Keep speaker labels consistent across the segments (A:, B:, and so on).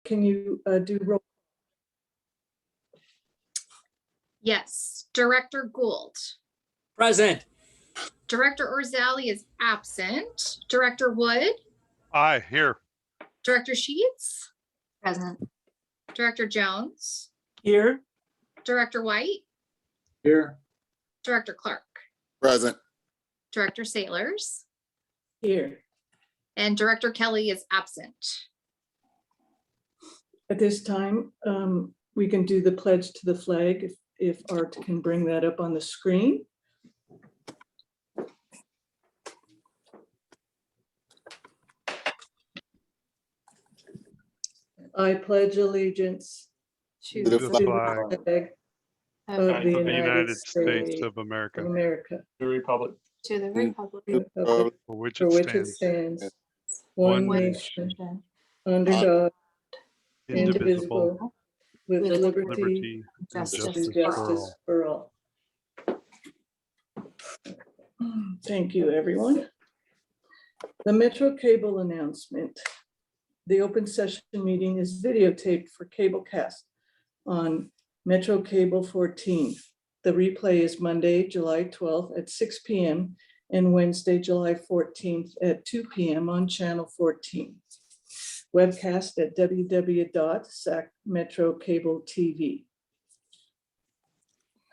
A: can you do roll?
B: Yes. Director Gould.
C: Present.
B: Director Orzali is absent. Director Wood.
D: Aye, here.
B: Director Sheets.
E: Present.
B: Director Jones.
C: Here.
B: Director White.
C: Here.
B: Director Clark.
F: Present.
B: Director Sailors.
A: Here.
B: And Director Kelly is absent.
A: At this time, we can do the pledge to the flag if Art can bring that up on the screen. I pledge allegiance
B: To
F: The
A: to
D: the
A: the
D: flag
A: flag
B: of
A: of the
D: of the
A: United States
D: of America,
A: of America,
C: The Republic.
E: to the republic
A: republic
D: for which
A: for
D: it
A: which it
D: stands,
A: stands,
D: one
A: one
D: nation,
A: nation, under God, indivisible, with
E: with
A: liberty
D: liberty, and
E: justice
A: and
D: justice
E: for
A: justice
D: all.
A: for all. Thank you, everyone. The Metro Cable announcement. The open session meeting is videotaped for Cablecast on Metro Cable 14. The replay is Monday, July 12th at 6 p.m. and Wednesday, July 14th at 2 p.m. on Channel 14. Webcast at www.sacmetrocable.tv.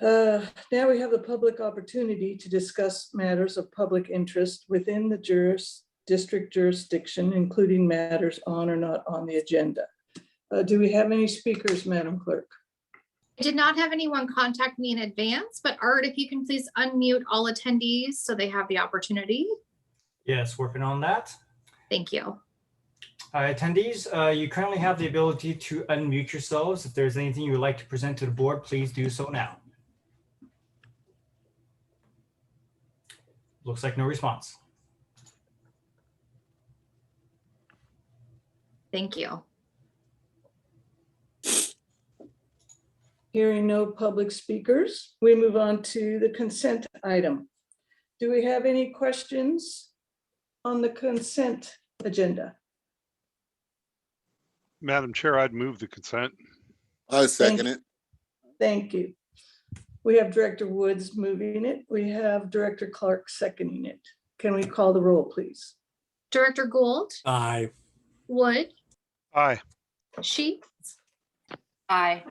A: Now we have the public opportunity to discuss matters of public interest within the district jurisdiction, including matters on or not on the agenda. Do we have any speakers, Madam Clerk?
B: I did not have anyone contact me in advance, but Art, if you can please unmute all attendees so they have the opportunity.
G: Yes, working on that.
B: Thank you.
G: Attendees, you currently have the ability to unmute yourselves. If there's anything you would like to present to the board, please do so now. Looks like no response.
B: Thank you.
A: Hearing no public speakers, we move on to the consent item. Do we have any questions on the consent agenda?
D: Madam Chair, I'd move the consent.
F: I second it.
A: Thank you. We have Director Woods moving it. We have Director Clark seconding it. Can we call the roll, please?
B: Director Gould,
C: Aye.
B: Wood,
D: Aye.
B: Sheets,
E: Aye.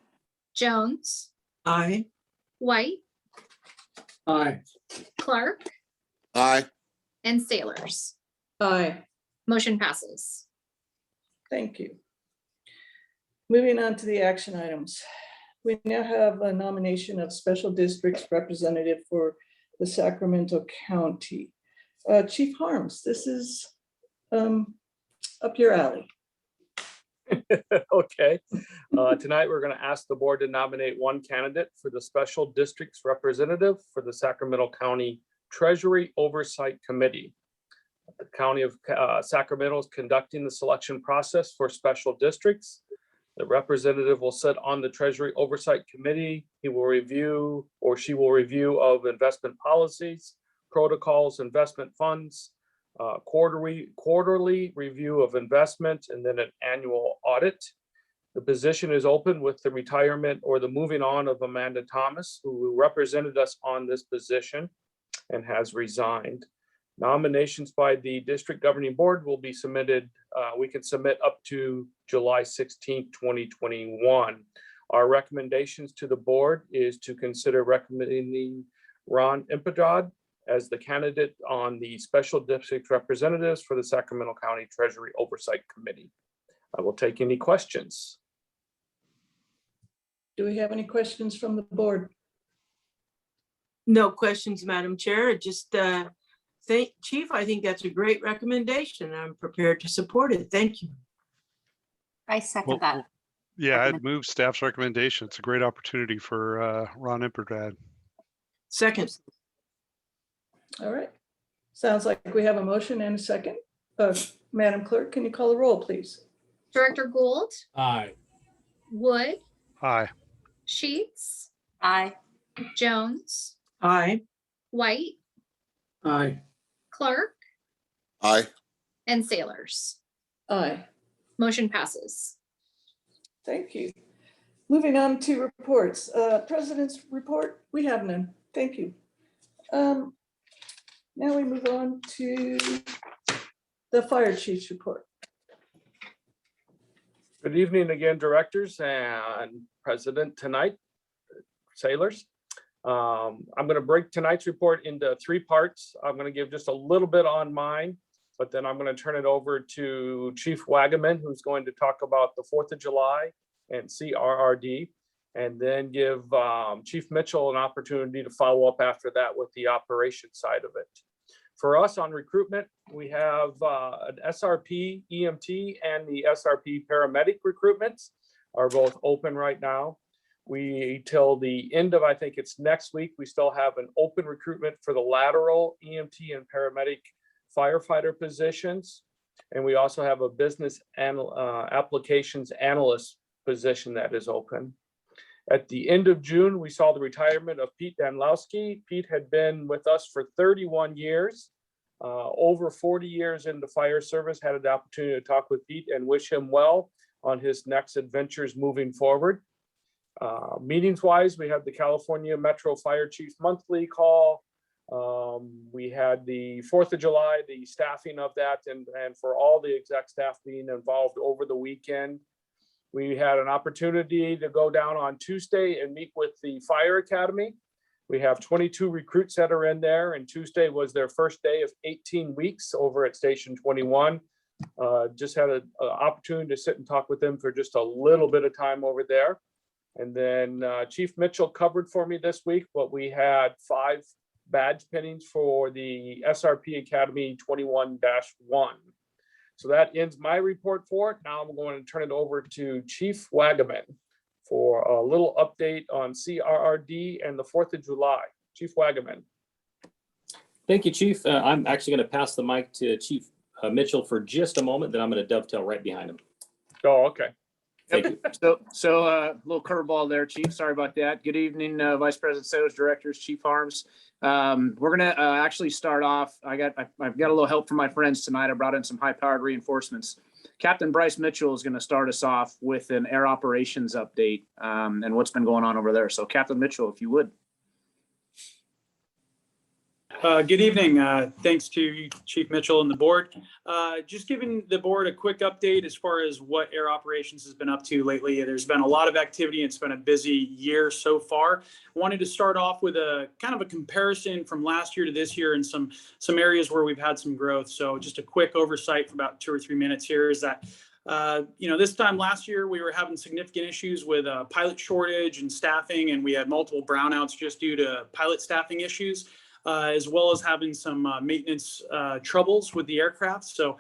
B: Jones,
C: Aye.
B: White,
C: Aye.
B: Clark,
F: Aye.
B: and Sailors.
A: Aye.
B: Motion passes.
A: Thank you. Moving on to the action items. We now have a nomination of special districts representative for the Sacramento County. Chief Harms, this is up your alley.
H: Okay. Tonight, we're going to ask the board to nominate one candidate for the special districts representative for the Sacramento County Treasury Oversight Committee. The County of Sacramento is conducting the selection process for special districts. The representative will sit on the Treasury Oversight Committee. He will review, or she will review of investment policies, protocols, investment funds, quarterly review of investment, and then an annual audit. The position is open with the retirement or the moving on of Amanda Thomas, who represented us on this position and has resigned. Nominations by the district governing board will be submitted. We can submit up to July 16th, 2021. Our recommendations to the board is to consider recommending Ron Impedrad as the candidate on the special district representatives for the Sacramento County Treasury Oversight Committee. I will take any questions.
A: Do we have any questions from the board?
I: No questions, Madam Chair. Just thank Chief. I think that's a great recommendation. I'm prepared to support it. Thank you.
E: I second
D: Well,
E: that.
D: Yeah, I'd move staff's recommendation. It's a great opportunity for Ron Impedrad.
I: Second.
A: All right. Sounds like we have a motion and a second. Madam Clerk, can you call the roll, please?
B: Director Gould,
C: Aye.
B: Wood,
D: Aye.
B: Sheets,
E: Aye.
B: Jones,
I: Aye.
B: White,
C: Aye.
B: Clark,
F: Aye.
B: and Sailors.
A: Aye.
B: Motion passes.
A: Thank you. Moving on to reports. President's report, we have none. Thank you. Now we move on to the fire chief's report.
H: Good evening again, directors and president tonight, sailors. I'm going to break tonight's report into 3 parts. I'm going to give just a little bit on mine, but then I'm going to turn it over to Chief Wagaman, who's going to talk about the 4th of July and CRRD, and then give Chief Mitchell an opportunity to follow up after that with the operation side of it. For us on recruitment, we have an SRP EMT and the SRP paramedic recruitments are both open right now. We, till the end of, I think it's next week, we still have an open recruitment for the lateral EMT and paramedic firefighter positions. And we also have a business applications analyst position that is open. At the end of June, we saw the retirement of Pete Danlowski. Pete had been with us for 31 years, over 40 years in the fire service. Had an opportunity to talk with Pete and wish him well on his next adventures moving forward. Meetings wise, we had the California Metro Fire Chiefs Monthly call. We had the 4th of July, the staffing of that, and for all the exec staff being involved over the weekend. We had an opportunity to go down on Tuesday and meet with the Fire Academy. We have 22 recruits that are in there, and Tuesday was their first day of 18 weeks over at Station 21. Just had an opportunity to sit and talk with them for just a little bit of time over there. And then Chief Mitchell covered for me this week, but we had 5 badge pinnings for the SRP Academy 21-1. So that ends my report for it. Now I'm going to turn it over to Chief Wagaman for a little update on CRRD and the 4th of July. Chief Wagaman.
J: Thank you, Chief. I'm actually going to pass the mic to Chief Mitchell for just a moment, then I'm going to dovetail right behind him.
H: Oh, okay.
J: Thank you.
C: So a little curveball there, Chief. Sorry about that. Good evening, Vice President, Sales Directors, Chief Harms. We're gonna actually start off. I've got a little help from my friends tonight. I brought in some high-powered reinforcements. Captain Bryce Mitchell is going to start us off with an air operations update and what's been going on over there. So, Captain Mitchell, if you would.
K: Good evening. Thanks to Chief Mitchell and the board. Just giving the board a quick update as far as what air operations has been up to lately. There's been a lot of activity. It's been a busy year so far. Wanted to start off with a kind of a comparison from last year to this year and some areas where we've had some growth. So just a quick oversight for about 2 or 3 minutes here is that this time last year, we were having significant issues with a pilot shortage and staffing, and we had multiple brownouts just due to pilot staffing issues. As well as having some maintenance troubles with the aircraft. So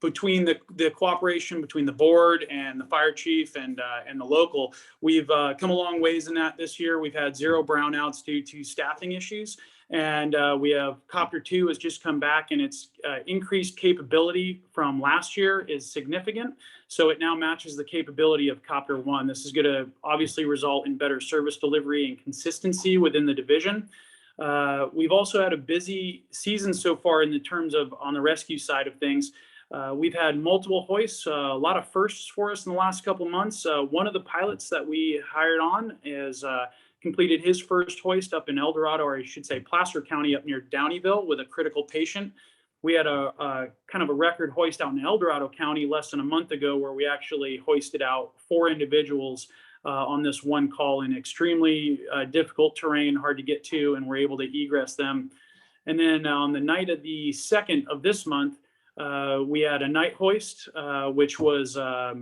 K: between the cooperation between the board and the fire chief and the local, we've come a long ways in that this year. We've had 0 brownouts due to staffing issues. And we have Copter 2 has just come back, and its increased capability from last year is significant. So it now matches the capability of Copter 1. This is going to obviously result in better service delivery and consistency within the division. We've also had a busy season so far in the terms of on the rescue side of things. We've had multiple hoists, a lot of firsts for us in the last couple of months. One of the pilots that we hired on is completed his first hoist up in El Dorado, or I should say Placer County up near Downeyville with a critical patient. We had a kind of a record hoist out in El Dorado County less than a month ago where we actually hoisted out 4 individuals on this one call in extremely difficult terrain, hard to get to, and we're able to egress them. And then on the night of the 2nd of this month, we had a night hoist, which was a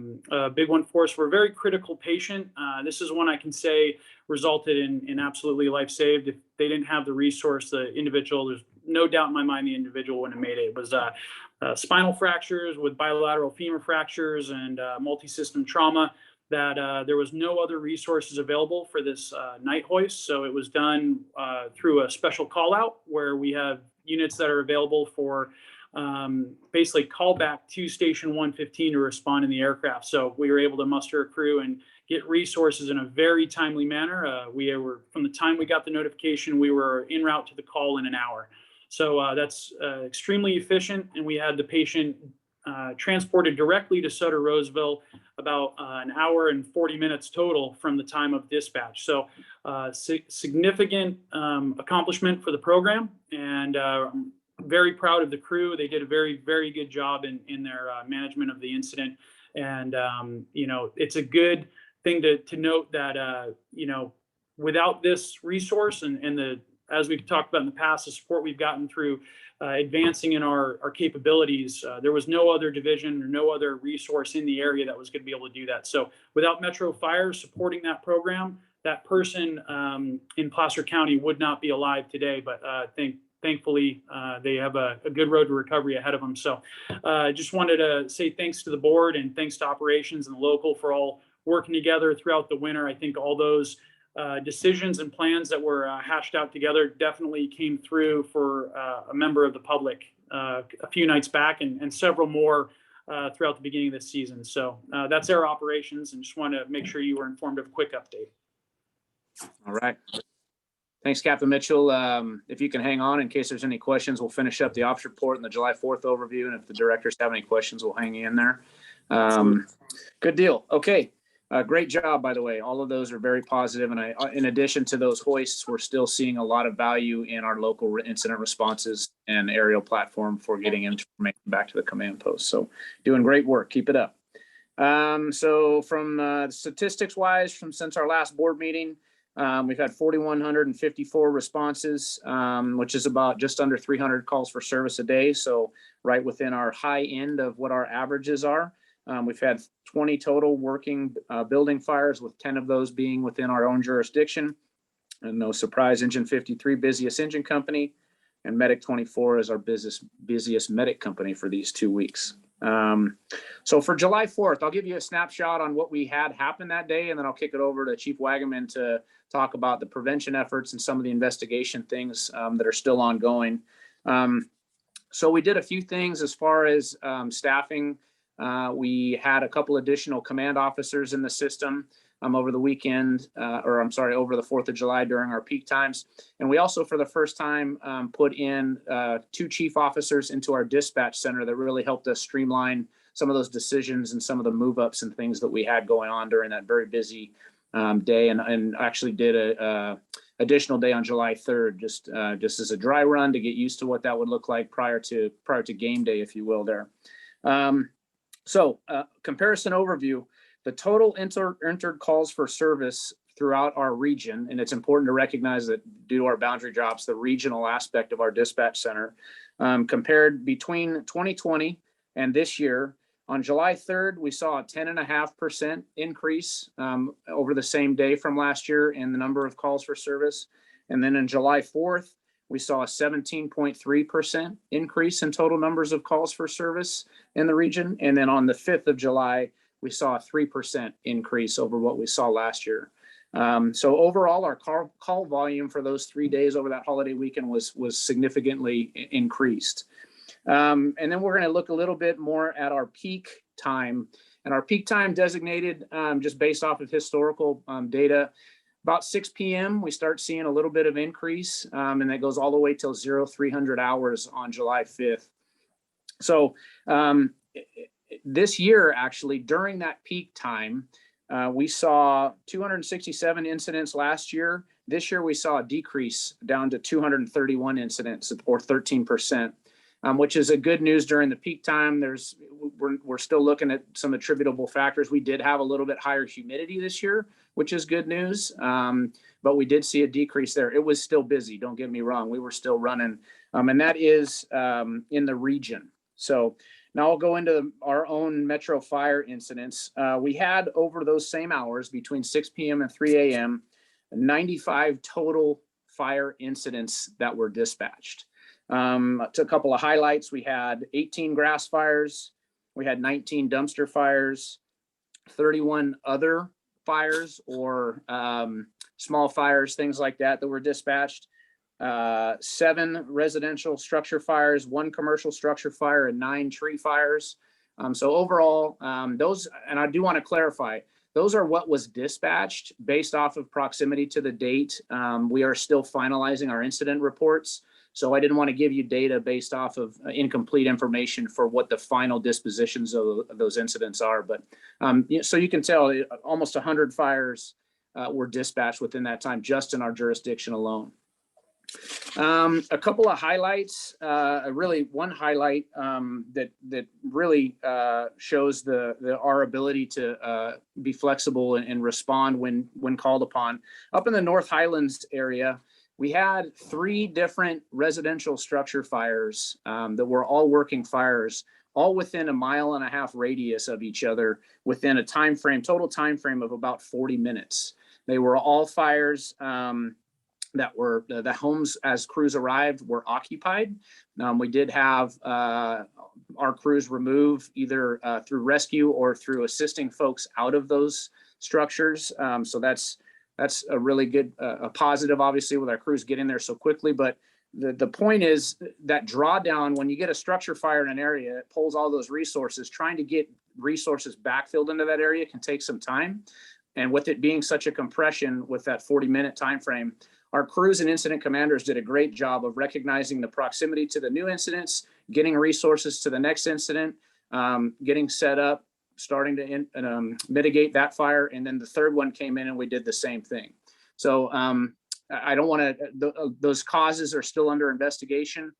K: big one for us. We're a very critical patient. This is one I can say resulted in absolutely life saved. If they didn't have the resource, the individual, there's no doubt in my mind the individual wouldn't have made it. It was spinal fractures with bilateral femur fractures and multi-system trauma. That there was no other resources available for this night hoist. So it was done through a special call out where we have units that are available for basically call back to Station 115 to respond in the aircraft. So we were able to muster a crew and get resources in a very timely manner. We were, from the time we got the notification, we were en route to the call in an hour. So that's extremely efficient. And we had the patient transported directly to Sutter Roseville, about an hour and 40 minutes total from the time of dispatch. So significant accomplishment for the program, and I'm very proud of the crew. They did a very, very good job in their management of the incident. And, you know, it's a good thing to note that, you know, without this resource and the, as we've talked about in the past, the support we've gotten through advancing in our capabilities, there was no other division or no other resource in the area that was going to be able to do that. So without Metro Fire supporting that program, that person in Placer County would not be alive today. But thankfully, they have a good road to recovery ahead of them. So just wanted to say thanks to the board and thanks to operations and the local for all working together throughout the winter. I think all those decisions and plans that were hashed out together definitely came through for a member of the public a few nights back, and several more throughout the beginning of this season. So that's our operations, and just want to make sure you were informed of a quick update.
C: All right. Thanks, Captain Mitchell. If you can hang on in case there's any questions, we'll finish up the ops report and the July 4th overview. And if the directors have any questions, we'll hang in there. Good deal. Okay. Great job, by the way. All of those are very positive. And in addition to those hoists, we're still seeing a lot of value in our local incident responses and aerial platform for getting information back to the command post. So doing great work. Keep it up. So from statistics wise, since our last board meeting, we've had 4,154 responses, which is about just under 300 calls for service a day. So right within our high end of what our averages are. We've had 20 total working building fires, with 10 of those being within our own jurisdiction. And no surprise, Engine 53, busiest engine company, and Medic 24 is our busiest medic company for these 2 weeks. So for July 4th, I'll give you a snapshot on what we had happen that day, and then I'll kick it over to Chief Wagaman to talk about the prevention efforts and some of the investigation things that are still ongoing. So we did a few things as far as staffing. We had a couple additional command officers in the system over the weekend, over the 4th of July during our peak times. And we also, for the first time, put in 2 chief officers into our dispatch center that really helped us streamline some of those decisions and some of the move ups and things that we had going on during that very busy day, and actually did a additional day on July 3rd, just as a dry run to get used to what that would look like prior to game day, if you will, there. So comparison overview, the total entered calls for service throughout our region, and it's important to recognize that due to our boundary drops, the regional aspect of our dispatch center, compared between 2020 and this year, on July 3rd, we saw a 10.5% increase over the same day from last year in the number of calls for service. And then on July 4th, we saw a 17.3% increase in total numbers of calls for service in the region. And then on the 5th of July, we saw a 3% increase over what we saw last year. So overall, our call volume for those 3 days over that holiday weekend was significantly increased. And then we're going to look a little bit more at our peak time, and our peak time designated just based off of historical data. About 6 p.m., we start seeing a little bit of increase, and that goes all the way till 0300 hours on July 5th. So this year, actually, during that peak time, we saw 267 incidents last year. This year, we saw a decrease down to 231 incidents, or 13%. Which is a good news during the peak time. We're still looking at some attributable factors. We did have a little bit higher humidity this year, which is good news. But we did see a decrease there. It was still busy. Don't get me wrong. We were still running, and that is in the region. So now I'll go into our own Metro Fire incidents. We had over those same hours between 6 p.m. and 3 a.m. 95 total fire incidents that were dispatched. To a couple of highlights, we had 18 grass fires, we had 19 dumpster fires, 31 other fires or small fires, things like that were dispatched, 7 residential structure fires, 1 commercial structure fire, and 9 tree fires. So overall, those, and I do want to clarify, those are what was dispatched based off of proximity to the date. We are still finalizing our incident reports. So I didn't want to give you data based off of incomplete information for what the final dispositions of those incidents are. But so you can tell almost 100 fires were dispatched within that time, just in our jurisdiction alone. A couple of highlights, really one highlight that really shows our ability to be flexible and respond when called upon. Up in the North Highlands area, we had 3 different residential structure fires that were all working fires, all within a 1.5 mile radius of each other, within a total time frame of about 40 minutes. They were all fires that were the homes as crews arrived were occupied. We did have our crews remove either through rescue or through assisting folks out of those structures. So that's a really good, a positive, obviously, with our crews getting there so quickly. But the point is that drawdown, when you get a structure fire in an area, it pulls all those resources. Trying to get resources backfilled into that area can take some time. And with it being such a compression with that 40-minute time frame, our crews and incident commanders did a great job of recognizing the proximity to the new incidents, getting resources to the next incident, getting set up, starting to mitigate that fire. And then the third one came in and we did the same thing. So I don't want to, those causes are still under investigation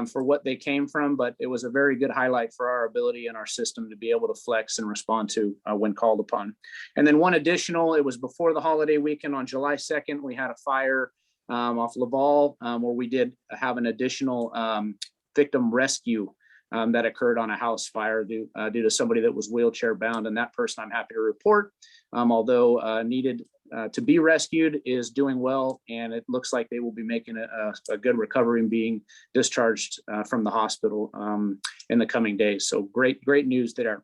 C: for what they came from, but it was a very good highlight for our ability in our system to be able to flex and respond to when called upon. And then one additional, it was before the holiday weekend on July 2nd, we had a fire off Laval where we did have an additional victim rescue that occurred on a house fire due to somebody that was wheelchair bound. And that person, I'm happy to report, although needed to be rescued, is doing well, and it looks like they will be making a good recovery and being discharged from the hospital in the coming days. So great news there.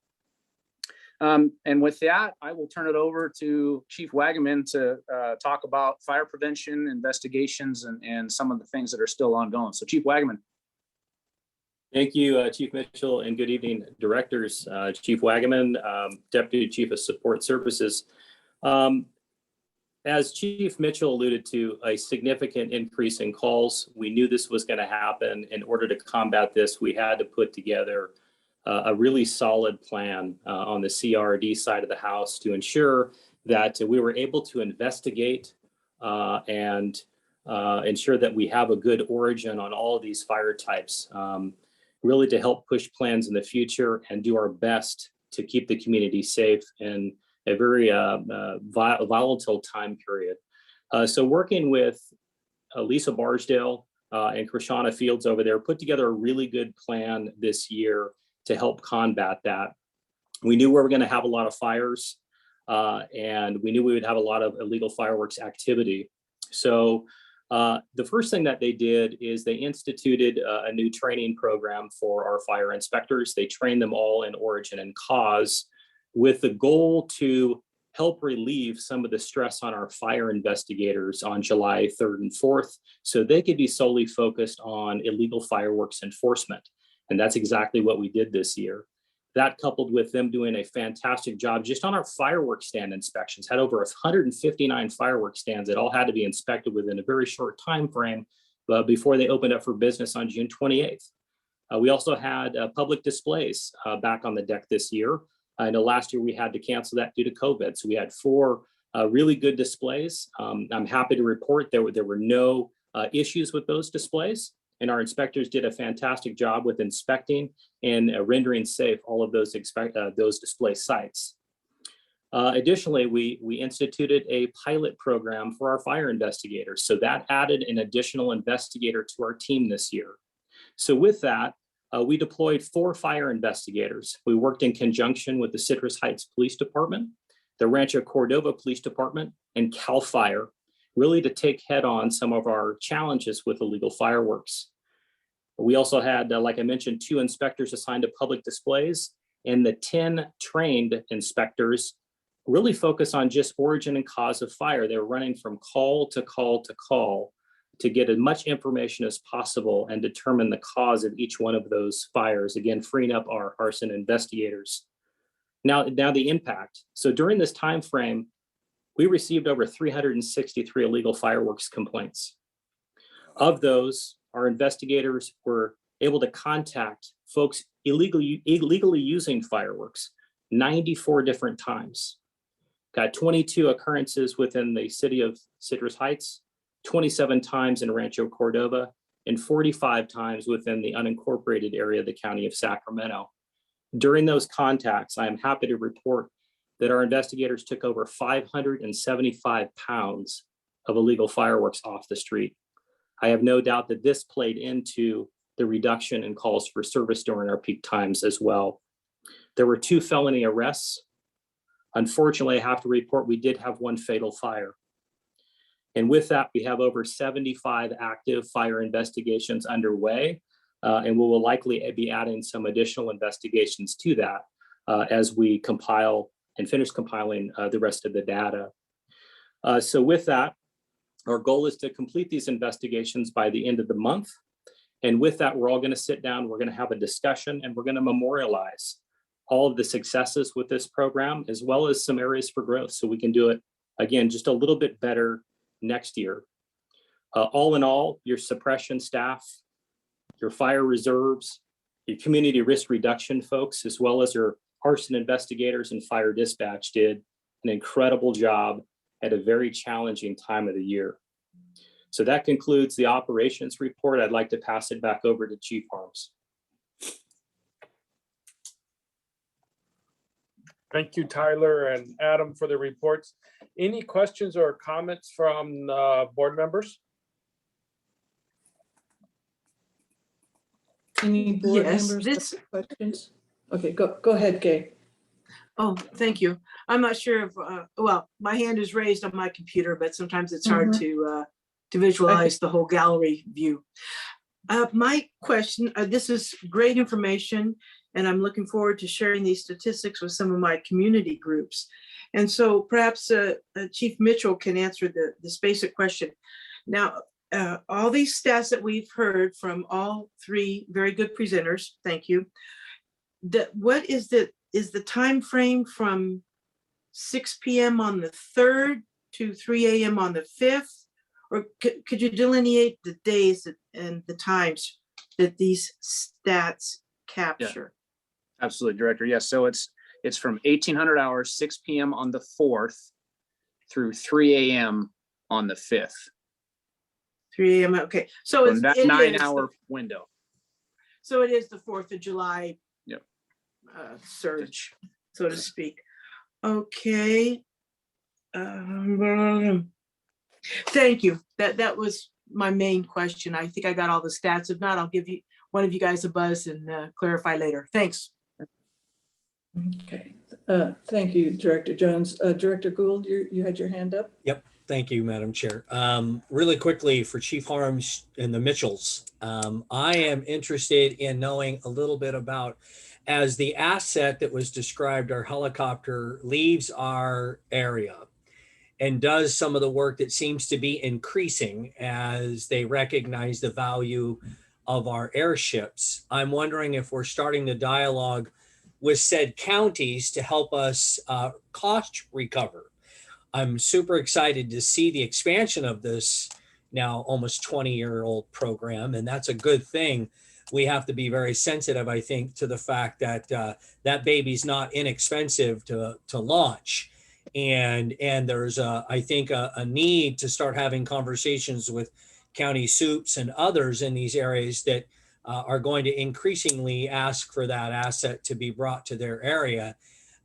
C: And with that, I will turn it over to Chief Wagaman to talk about fire prevention, investigations, and some of the things that are still ongoing. So Chief Wagaman.
J: Thank you, Chief Mitchell, and good evening, directors. Chief Wagaman, Deputy Chief of Support Services. As Chief Mitchell alluded to, a significant increase in calls. We knew this was going to happen. In order to combat this, we had to put together a really solid plan on the CRD side of the house to ensure that we were able to investigate and ensure that we have a good origin on all of these fire types, really to help push plans in the future and do our best to keep the community safe in a very volatile time period. So working with Lisa Barsdale and Krishana Fields over there, put together a really good plan this year to help combat that. We knew we were going to have a lot of fires and we knew we would have a lot of illegal fireworks activity. So the first thing that they did is they instituted a new training program for our fire inspectors. They trained them all in origin and cause, with the goal to help relieve some of the stress on our fire investigators on July 3rd and 4th, so they could be solely focused on illegal fireworks enforcement. And that's exactly what we did this year. That, coupled with them doing a fantastic job just on our fireworks stand inspections, had over 159 fireworks stands that all had to be inspected within a very short time frame before they opened up for business on June 28th. We also had public displays back on the deck this year. I know last year we had to cancel that due to COVID. So we had 4 really good displays. I'm happy to report there were no issues with those displays, and our inspectors did a fantastic job with inspecting and rendering safe all of those display sites. Additionally, we instituted a pilot program for our fire investigators. So that added an additional investigator to our team this year. So with that, we deployed 4 fire investigators. We worked in conjunction with the Citrus Heights Police Department, the Rancho Cordova Police Department, and CAL FIRE, really to take head on some of our challenges with illegal fireworks. We also had, like I mentioned, 2 inspectors assigned to public displays, and the 10 trained inspectors really focus on just origin and cause of fire. They're running from call to call to call to get as much information as possible and determine the cause of each one of those fires, again, freeing up our arson investigators. Now the impact. So during this time frame, we received over 363 illegal fireworks complaints. Of those, our investigators were able to contact folks illegally using fireworks 94 different times. Got 22 occurrences within the city of Citrus Heights, 27 times in Rancho Cordova, and 45 times within the unincorporated area of the county of Sacramento. During those contacts, I am happy to report that our investigators took over 575 pounds of illegal fireworks off the street. I have no doubt that this played into the reduction in calls for service during our peak times as well. There were 2 felony arrests. Unfortunately, I have to report we did have 1 fatal fire. And with that, we have over 75 active fire investigations underway, and we will likely be adding some additional investigations to that as we compile and finish compiling the rest of the data. So with that, our goal is to complete these investigations by the end of the month. And with that, we're all going to sit down, we're going to have a discussion, and we're going to memorialize all of the successes with this program, as well as some areas for growth, so we can do it, again, just a little bit better next year. All in all, your suppression staff, your fire reserves, your community risk reduction folks, as well as your arson investigators and fire dispatch did an incredible job at a very challenging time of the year. So that concludes the operations report. I'd like to pass it back over to Chief Harms.
H: Thank you, Tyler and Adam, for the reports. Any questions or comments from board members?
A: Any board
I: Yes,
A: members
I: this-
A: have questions? Okay, go ahead, Kay.
I: Oh, thank you. I'm not sure if, well, my hand is raised on my computer, but sometimes it's hard to visualize the whole gallery view. My question, this is great information, and I'm looking forward to sharing these statistics with some of my community groups. And so perhaps Chief Mitchell can answer this basic question. Now, all these stats that we've heard from all 3 very good presenters, thank you. What is the time frame from 6 p.m. on the 3rd to 3 a.m. on the 5th? Or could you delineate the days and the times that these stats capture?
C: Absolutely, Director. Yes, so it's from 1800 hours, 6 p.m. on the 4th through 3 a.m. on the 5th.
I: 3 a.m. Okay, so
C: In that 9-hour window.
I: So it is the 4th of July.
C: Yep.
I: Surge, so to speak. Okay. Thank you. That was my main question. I think I got all the stats. If not, I'll give you one of you guys a buzz and clarify later. Thanks.
A: Okay, thank you, Director Jones. Director Gould, you had your hand up?
L: Yep. Thank you, Madam Chair. Really quickly for Chief Harms and the Mitchells, I am interested in knowing a little bit about, as the asset that was described, our helicopter leaves our area and does some of the work that seems to be increasing as they recognize the value of our airships. I'm wondering if we're starting the dialogue with said counties to help us cost recover. I'm super excited to see the expansion of this now almost 20-year-old program, and that's a good thing. We have to be very sensitive, I think, to the fact that that baby's not inexpensive to launch. And there's, I think, a need to start having conversations with county soups and others in these areas that are going to increasingly ask for that asset to be brought to their area.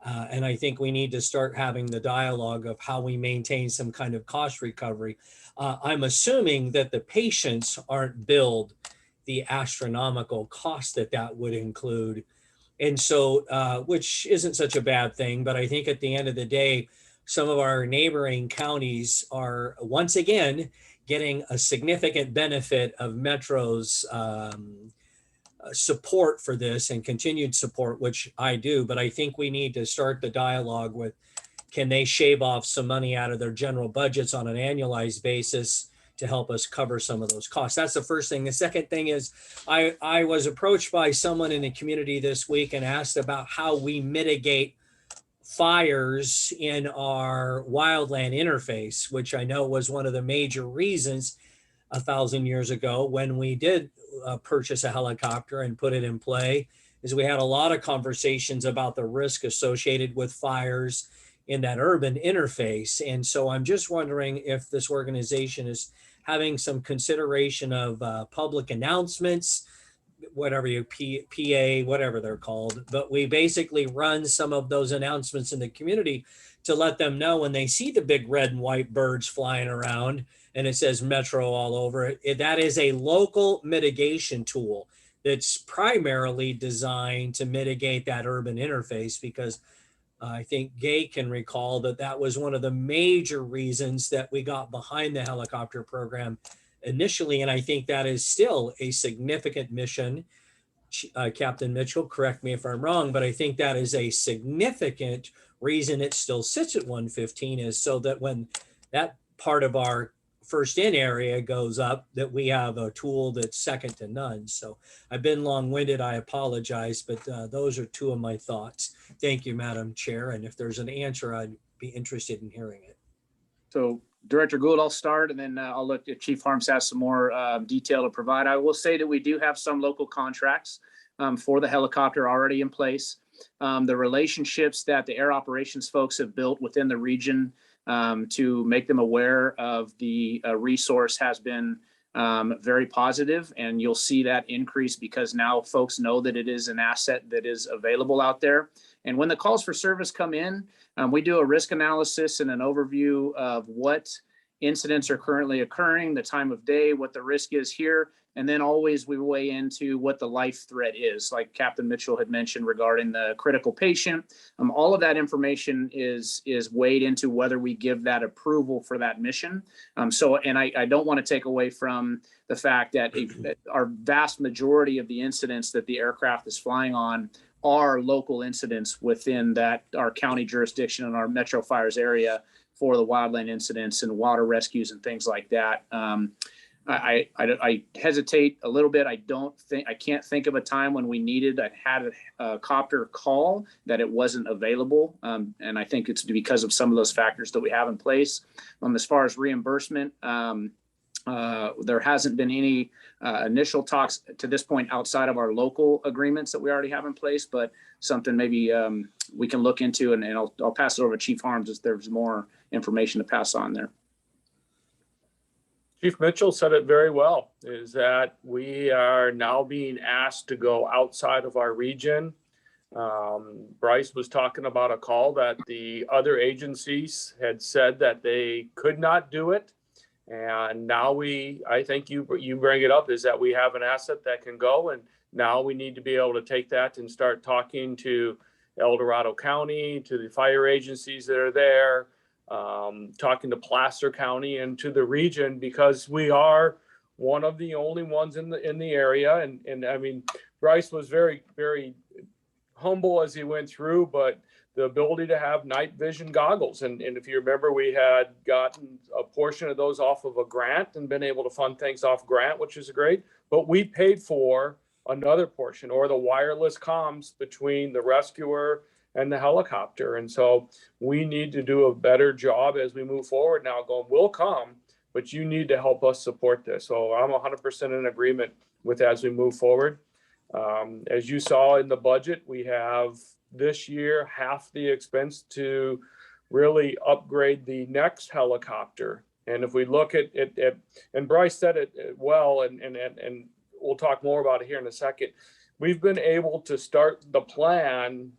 L: And I think we need to start having the dialogue of how we maintain some kind of cost recovery. I'm assuming that the patients aren't billed the astronomical cost that would include. And so, which isn't such a bad thing, but I think at the end of the day, some of our neighboring counties are once again getting a significant benefit of Metro's support for this and continued support, which I do, but I think we need to start the dialogue with, can they shave off some money out of their general budgets on an annualized basis to help us cover some of those costs? That's the first thing. The second thing is I was approached by someone in the community this week and asked about how we mitigate fires in our wildland interface, which I know was one of the major reasons 1,000 years ago when we did purchase a helicopter and put it in play, is we had a lot of conversations about the risk associated with fires in that urban interface. And so I'm just wondering if this organization is having some consideration of public announcements, whatever you PA, whatever they're called, but we basically run some of those announcements in the community to let them know when they see the big red and white birds flying around and it says Metro all over it. That is a local mitigation tool that's primarily designed to mitigate that urban interface, because I think Gay can recall that that was one of the major reasons that we got behind the helicopter program initially. And I think that is still a significant mission. Captain Mitchell, correct me if I'm wrong, but I think that is a significant reason it still sits at 115, is so that when that part of our first in area goes up, that we have a tool that's second to none. So I've been long-winded, I apologize, but those are two of my thoughts. Thank you, Madam Chair. And if there's an answer, I'd be interested in hearing it.
C: So Director Gould, I'll start, and then I'll look at Chief Harms has some more detail to provide. I will say that we do have some local contracts for the helicopter already in place. The relationships that the air operations folks have built within the region to make them aware of the resource has been very positive, and you'll see that increase because now folks know that it is an asset that is available out there. And when the calls for service come in, we do a risk analysis and an overview of what incidents are currently occurring, the time of day, what the risk is here, and then always we weigh into what the life threat is, like Captain Mitchell had mentioned regarding the critical patient. All of that information is weighed into whether we give that approval for that mission. And I don't want to take away from the fact that our vast majority of the incidents that the aircraft is flying on are local incidents within that our county jurisdiction and our Metro Fires area for the wildland incidents and water rescues and things like that. I hesitate a little bit. I can't think of a time when we had a copter call that it wasn't available. And I think it's because of some of those factors that we have in place. As far as reimbursement, there hasn't been any initial talks to this point outside of our local agreements that we already have in place, but something maybe we can look into, and I'll pass it over to Chief Harms if there's more information to pass on there.
H: Chief Mitchell said it very well, is that we are now being asked to go outside of our region. Bryce was talking about a call that the other agencies had said that they could not do it. And now I think you bring it up, is that we have an asset that can go, and now we need to be able to take that and start talking to El Dorado County, to the fire agencies that are there, talking to Placer County and to the region, because we are one of the only ones in the area. And I mean, Bryce was very, very humble as he went through, but the ability to have night vision goggles. And if you remember, we had gotten a portion of those off of a grant and been able to fund things off grant, which is great. But we paid for another portion, or the wireless comms between the rescuer and the helicopter. And so we need to do a better job as we move forward now, going, we'll come, but you need to help us support this. So I'm 100% in agreement with as we move forward. As you saw in the budget, we have this year half the expense to really upgrade the next helicopter. And if we look at and Bryce said it well, and we'll talk more about it here in a second, we've been able to start the plan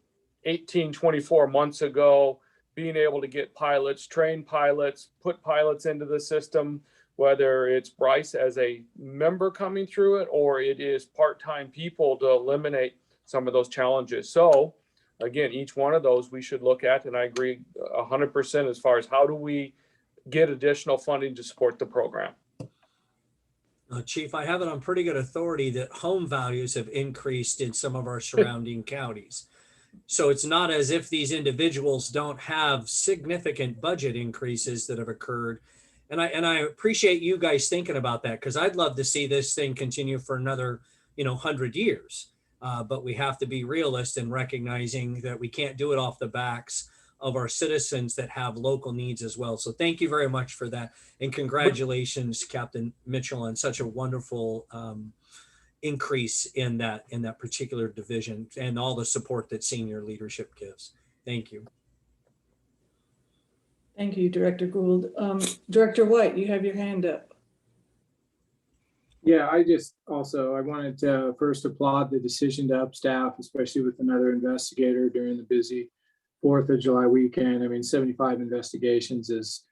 H: 24 months ago, being able to get pilots, train pilots, put pilots into the system, whether it's Bryce as a member coming through it, or it is part-time people to eliminate some of those challenges. So again, each one of those we should look at, and I agree 100% as far as how do we get additional funding to support the program.
L: Chief, I have it on pretty good authority that home values have increased in some of our surrounding counties. So it's not as if these individuals don't have significant budget increases that have occurred. And I appreciate you guys thinking about that, because I'd love to see this thing continue for another 100 years. But we have to be realist in recognizing that we can't do it off the backs of our citizens that have local needs as well. So thank you very much for that. And congratulations, Captain Mitchell, on such a wonderful increase in that particular division and all the support that senior leadership gives. Thank you.
A: Thank you, Director Gould. Director White, you have your hand up.
M: Yeah, I wanted to first applaud the decision to up staff, especially with another investigator during the busy 4th of July weekend. I mean, 75 investigations is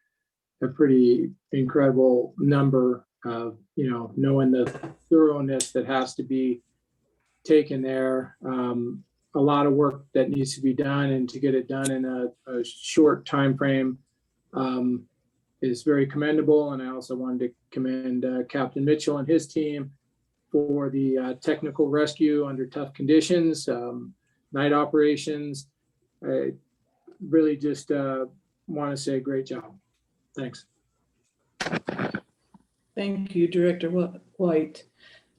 M: a pretty incredible number of, knowing the thoroughness that has to be taken there. A lot of work that needs to be done, and to get it done in a short time frame is very commendable. And I also wanted to commend Captain Mitchell and his team for the technical rescue under tough conditions, night operations. I really just want to say great job. Thanks.
A: Thank you, Director White.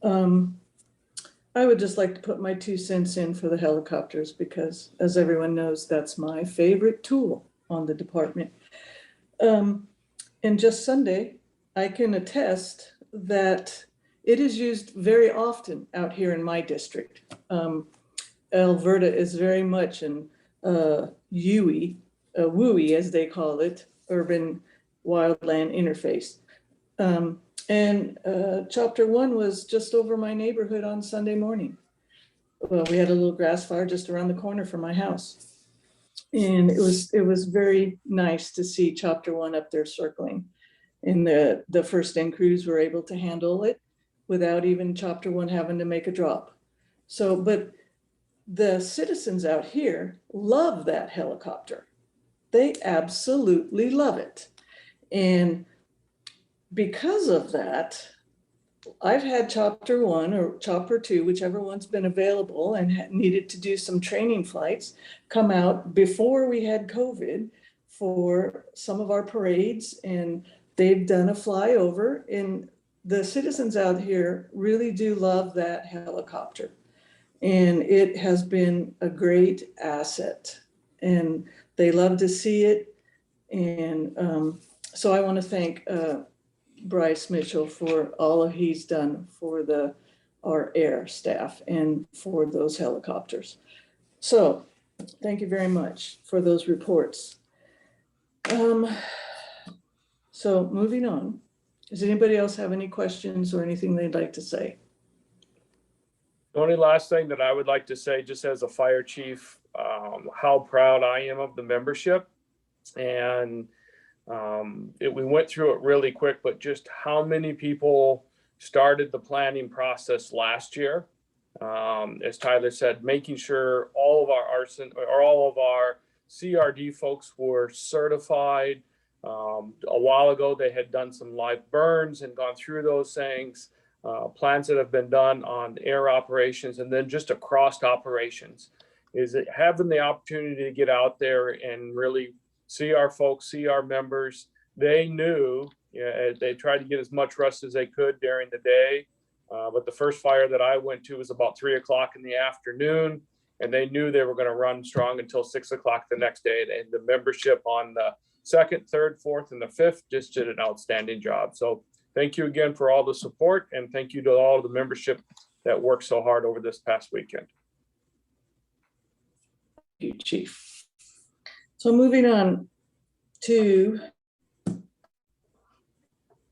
A: I would just like to put my 2 cents in for the helicopters because, as everyone knows, that's my favorite tool on the department. And just Sunday, I can attest that it is used very often out here in my district. Alberta is very much an WUI, as they call it, urban wildland interface. And Chapter 1 was just over my neighborhood on Sunday morning. Well, we had a little grass fire just around the corner from my house. And it was very nice to see Chapter 1 up there circling. And the first in crews were able to handle it without even Chapter 1 having to make a drop. So, but the citizens out here love that helicopter. They absolutely love it. And because of that, I've had Chapter 1 or Chopper 2, whichever one's been available and needed to do some training flights, come out before we had COVID for some of our parades, and they've done a flyover. And the citizens out here really do love that helicopter. And it has been a great asset, and they love to see it. And so I want to thank Bryce Mitchell for all he's done for our air staff and for those helicopters. So thank you very much for those reports. So moving on, does anybody else have any questions or anything they'd like to say?
H: The only last thing that I would like to say, just as a fire chief, how proud I am of the membership. And we went through it really quick, but just how many people started the planning process last year. As Tyler said, making sure all of our arson or all of our CRD folks were certified. A while ago, they had done some live burns and gone through those things. Plans that have been done on air operations, and then just across operations, is it having the opportunity to get out there and really see our folks, see our members. They knew, they tried to get as much rest as they could during the day. But the first fire that I went to was about 3 o'clock in the afternoon, and they knew they were going to run strong until 6 o'clock the next day. And the membership on the 2nd, 3rd, 4th, and the 5th just did an outstanding job. So thank you again for all the support, and thank you to all of the membership that worked so hard over this past weekend.
A: Thank you, Chief. So moving on to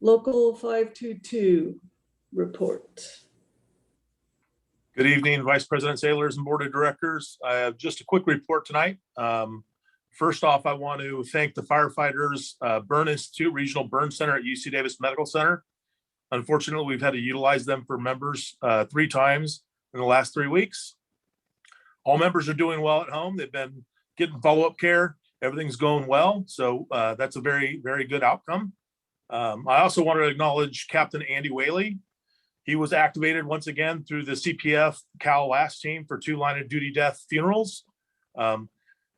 A: Local 522 report.
N: Good evening, Vice President Sailors and Board of Directors. I have just a quick report tonight. First off, I want to thank the firefighters, Burn Institute Regional Burn Center at UC Davis Medical Center. Unfortunately, we've had to utilize them for members 3 times in the last 3 weeks. All members are doing well at home. They've been getting follow-up care. Everything's going well. So that's a very, very good outcome. I also want to acknowledge Captain Andy Whaley. He was activated once again through the CPF Cal Last team for 2 line of duty death funerals.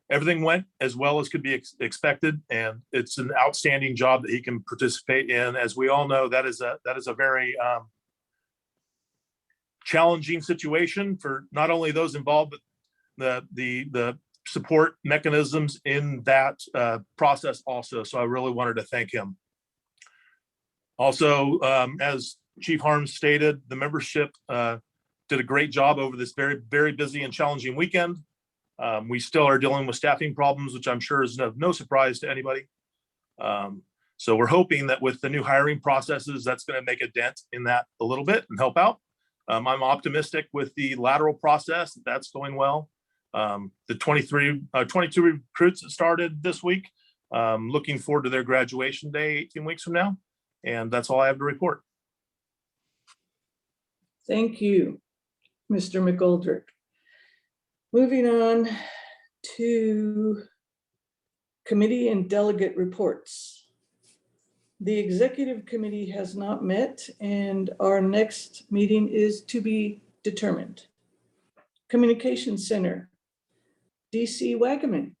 N: Everything went as well as could be expected, and it's an outstanding job that he can participate in. As we all know, that is a very challenging situation for not only those involved, but the support mechanisms in that process also. So I really wanted to thank him. Also, as Chief Harms stated, the membership did a great job over this very, very busy and challenging weekend. We still are dealing with staffing problems, which I'm sure is of no surprise to anybody. So we're hoping that with the new hiring processes, that's going to make a dent in that a little bit and help out. I'm optimistic with the lateral process. That's going well. The 22 recruits that started this week, looking forward to their graduation day 18 weeks from now. And that's all I have to report.
A: Thank you, Mr. McGoldrick. Moving on to committee and delegate reports. The executive committee has not met and our next meeting is to be determined. Communications Center, DC Wagaman.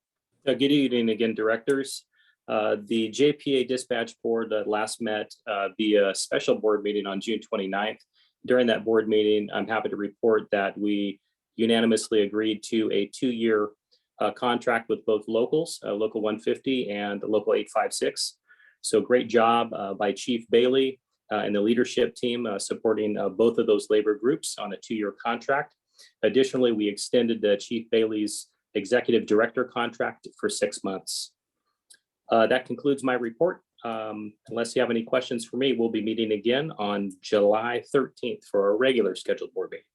J: Good evening again, directors. The JPA Dispatch Board last met via special board meeting on June 29th. During that board meeting, I'm happy to report that we unanimously agreed to a 2-year contract with both locals, Local 150 and Local 856. So great job by Chief Bailey and the leadership team supporting both of those labor groups on a 2-year contract. Additionally, we extended Chief Bailey's executive director contract for 6 months. That concludes my report. Unless you have any questions for me, we'll be meeting again on July 13th for our regular scheduled board meeting.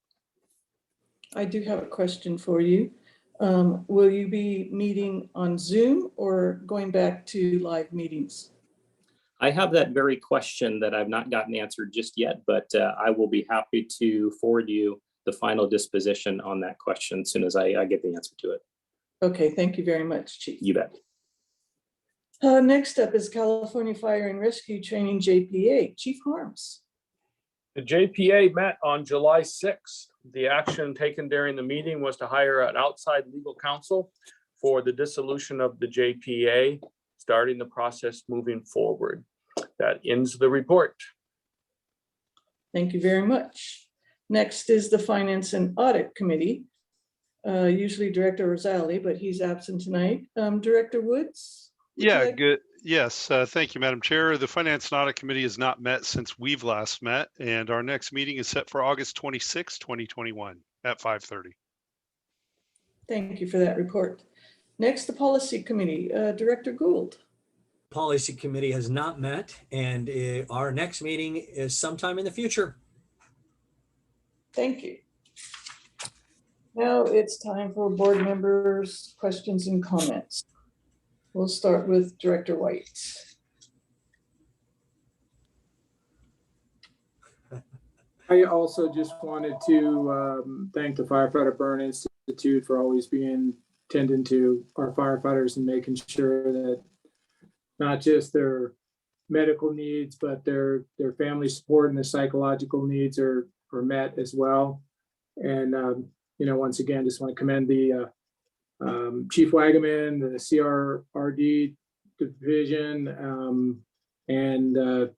A: I do have a question for you. Will you be meeting on Zoom or going back to live meetings?
J: I have that very question that I've not gotten answered just yet, but I will be happy to forward you the final disposition on that question as soon as I get the answer to it.
A: Okay, thank you very much, Chief.
J: You bet.
A: Next up is California Fire and Rescue Training, JPA. Chief Harms.
H: The JPA met on July 6th. The action taken during the meeting was to hire an outside legal counsel for the dissolution of the JPA, starting the process moving forward. That ends the report.
A: Thank you very much. Next is the Finance and Audit Committee. Usually Director Rosali, but he's absent tonight. Director Woods?
D: Yeah, good. Yes, thank you, Madam Chair. The Finance and Audit Committee has not met since we've last met, and our next meeting is set for August 26, 2021 at 5:30.
A: Thank you for that report. Next, the Policy Committee, Director Gould.
L: Policy Committee has not met, and our next meeting is sometime in the future.
A: Thank you. Now it's time for board members' questions and comments. We'll start with Director White.
M: I also just wanted to thank the Firefighter Burn Institute for always being tending to our firefighters and making sure that not just their medical needs, but their family support and their psychological needs are met as well. And, once again, just want to commend the Chief Wagaman, the CRRD division, and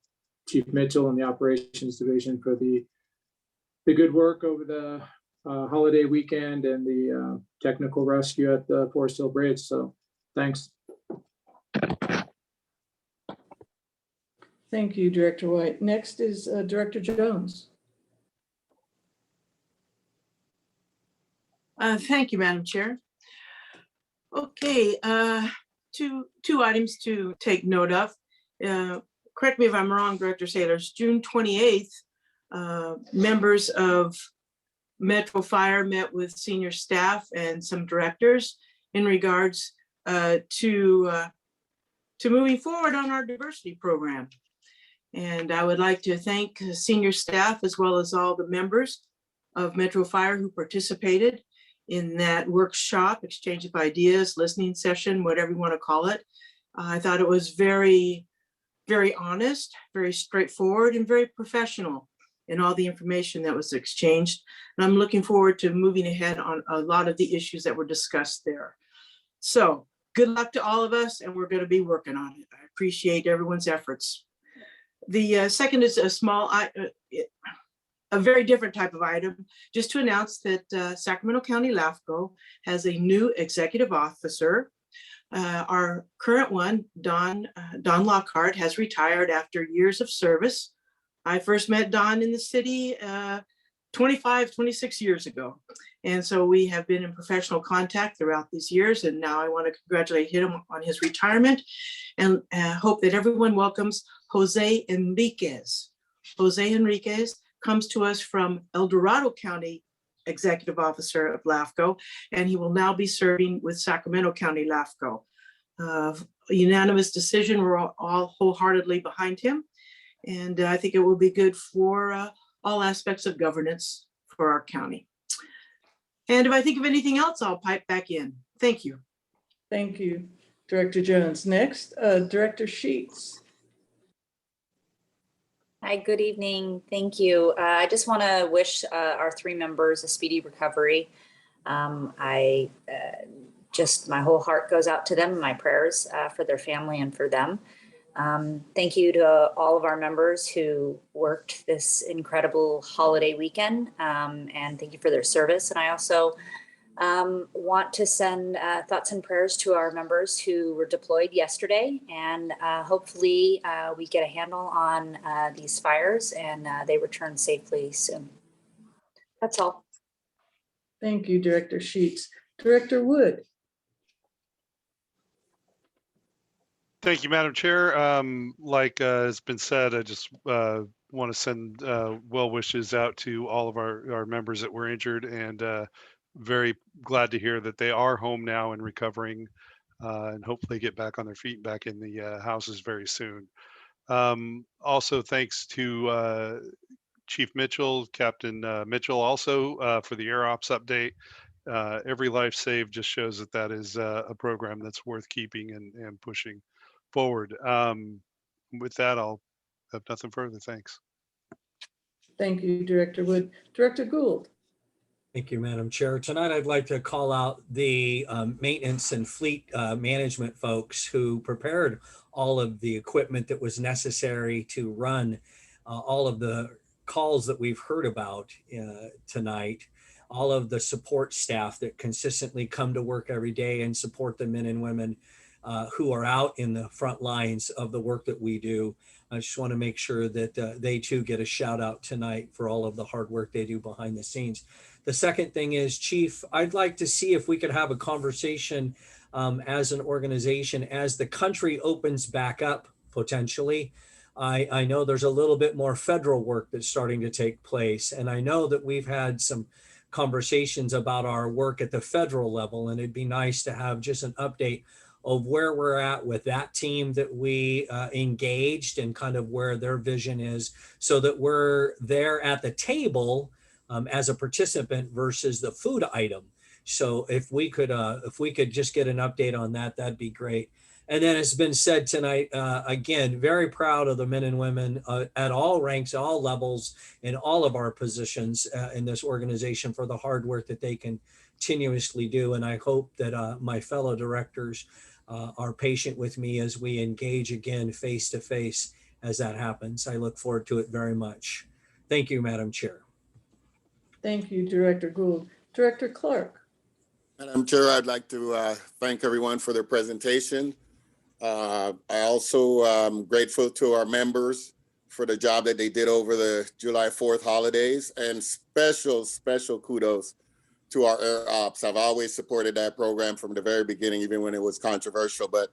M: Chief Mitchell and the Operations Division for the good work over the holiday weekend and the technical rescue at the Forest Hill Bridge. So thanks.
A: Thank you, Director White. Next is Director Jones.
I: Thank you, Madam Chair. Okay, two items to take note of. Correct me if I'm wrong, Director Sailors. June 28th, members of Metro Fire met with senior staff and some directors in regards to moving forward on our diversity program. And I would like to thank senior staff as well as all the members of Metro Fire who participated in that workshop, exchange of ideas, listening session, whatever you want to call it. I thought it was very, very honest, very straightforward, and very professional in all the information that was exchanged. And I'm looking forward to moving ahead on a lot of the issues that were discussed there. So good luck to all of us, and we're going to be working on it. I appreciate everyone's efforts. The second is a small, a very different type of item, just to announce that Sacramento County LAFCO has a new executive officer. Our current one, Don Lockhart, has retired after years of service. I first met Don in the city 26 years ago. And so we have been in professional contact throughout these years. And now I want to congratulate him on his retirement and hope that everyone welcomes Jose Enriquez. Jose Enriquez comes to us from El Dorado County Executive Officer of LAFCO, and he will now be serving with Sacramento County LAFCO. A unanimous decision, we're all wholeheartedly behind him. And I think it will be good for all aspects of governance for our county. And if I think of anything else, I'll pipe back in. Thank you.
A: Thank you, Director Jones. Next, Director Sheets.
E: Hi, good evening. Thank you. I just want to wish our 3 members a speedy recovery. My whole heart goes out to them, my prayers for their family and for them. Thank you to all of our members who worked this incredible holiday weekend, and thank you for their service. And I also want to send thoughts and prayers to our members who were deployed yesterday, and hopefully we get a handle on these fires and they return safely soon. That's all.
A: Thank you, Director Sheets. Director Wood.
D: Thank you, Madam Chair. Like has been said, I just want to send well wishes out to all of our members that were injured, and very glad to hear that they are home now and recovering, and hopefully get back on their feet, back in the houses very soon. Also, thanks to Chief Mitchell, Captain Mitchell, also for the Air Ops update. Every life saved just shows that is a program that's worth keeping and pushing forward. With that, I'll have nothing further. Thanks.
A: Thank you, Director Wood. Director Gould.
L: Thank you, Madam Chair. Tonight, I'd like to call out the maintenance and fleet management folks who prepared all of the equipment that was necessary to run all of the calls that we've heard about tonight, all of the support staff that consistently come to work every day and support the men and women who are out in the front lines of the work that we do. I just want to make sure that they too get a shout out tonight for all of the hard work they do behind the scenes. The second thing is, Chief, I'd like to see if we could have a conversation as an organization as the country opens back up potentially. I know there's a little bit more federal work that's starting to take place, and I know that we've had some conversations about our work at the federal level, and it'd be nice to have just an update of where we're at with that team that we engaged and kind of where their vision is, so that we're there at the table as a participant versus the food item. So if we could just get an update on that, that'd be great. And then it's been said tonight, again, very proud of the men and women at all ranks, all levels, in all of our positions in this organization for the hard work that they continuously do. And I hope that my fellow directors are patient with me as we engage again face to face as that happens. I look forward to it very much. Thank you, Madam Chair.
A: Thank you, Director Gould. Director Clark.
F: Madam Chair, I'd like to thank everyone for their presentation. I also am grateful to our members for the job that they did over the July 4th holidays, and special kudos to our Air Ops. I've always supported that program from the very beginning, even when it was controversial, but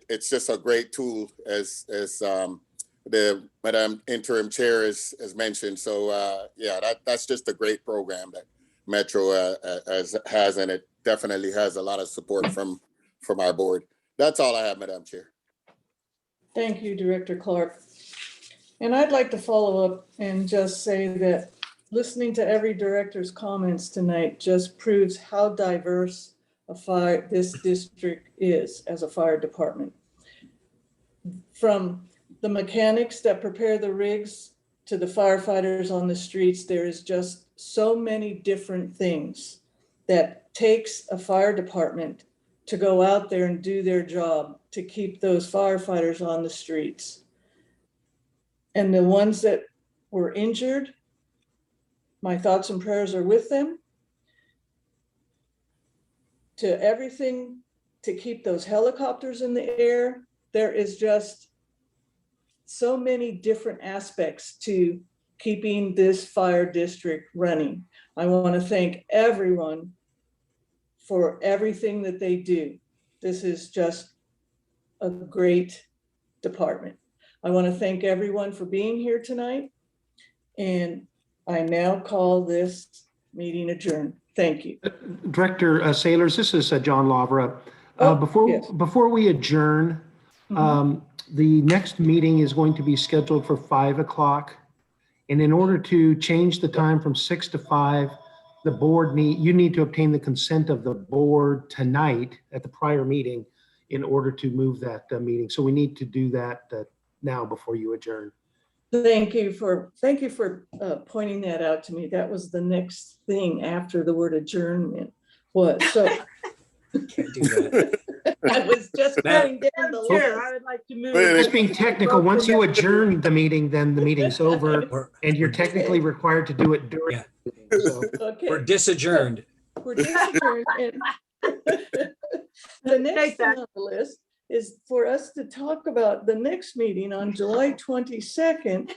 F: it's just a great tool as the Madam Interim Chair has mentioned. So yeah, that's just a great program that Metro has, and it definitely has a lot of support from our board. That's all I have, Madam Chair.
A: Thank you, Director Clark. And I'd like to follow up and just say that listening to every director's comments tonight just proves how diverse this district is as a fire department. From the mechanics that prepare the rigs to the firefighters on the streets, there is just so many different things that takes a fire department to go out there and do their job to keep those firefighters on the streets. And the ones that were injured, my thoughts and prayers are with them. To everything to keep those helicopters in the air. There is just so many different aspects to keeping this fire district running. I want to thank everyone for everything that they do. This is just a great department. I want to thank everyone for being here tonight. And I now call this meeting adjourned. Thank you.
O: Director Sailors, this is John Lavra.
A: Oh, yes.
O: Before we adjourn, the next meeting is going to be scheduled for 5 o'clock. And in order to change the time from 6 to 5, you need to obtain the consent of the board tonight at the prior meeting in order to move that meeting. So we need to do that now before you adjourn.
A: Thank you for pointing that out to me. That was the next thing after the word adjournment was. So
L: Can't do that.
A: I was just going down the
I: Chair,
A: list.
I: I would like to move.
O: Just being technical, once you adjourn the meeting, then the meeting's over and you're technically required to do it during.
L: Yeah.
O: the meeting. So
A: Okay.
L: We're disadjourned.
A: We're disadjourned. And the next thing on the list is for us to talk about the next meeting on July 22nd.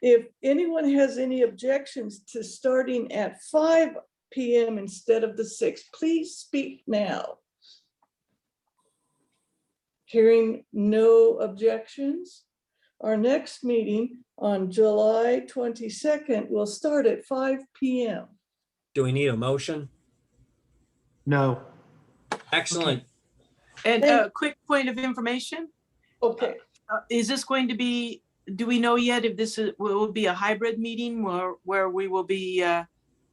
A: If anyone has any objections to starting at 5 p.m. instead of the 6, please speak now. Hearing no objections, our next meeting on July 22nd will start at 5 p.m.
L: Do we need a motion?
O: No.
L: Excellent.
I: And a quick point of information,
A: Okay.
I: is this going to be, do we know yet if will be a hybrid meeting where we will be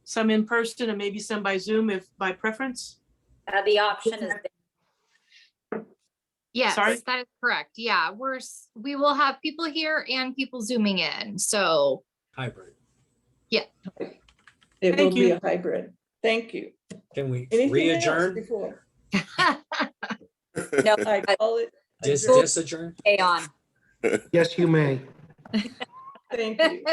I: some in person and maybe some by Zoom if by preference?
E: The option is
B: Yes,
I: Sorry?
B: that is correct. Yeah, we will have people here and people zooming in. So
L: Hybrid.
A: It will
I: Thank
A: be
I: you.
A: a hybrid. Thank you.
L: Can we
A: Anything else
L: re-adjourn?
A: before?
E: no,
A: I call it.
L: Disadjourn?
E: stay on.
O: Yes, you may.
A: Thank you.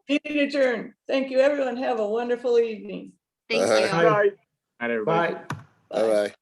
A: Meeting adjourned. Thank you, everyone. Have a wonderful evening.
B: thank
F: Bye.
B: you.
O: Bye.
C: Night, everybody.
O: Bye.
F: All right.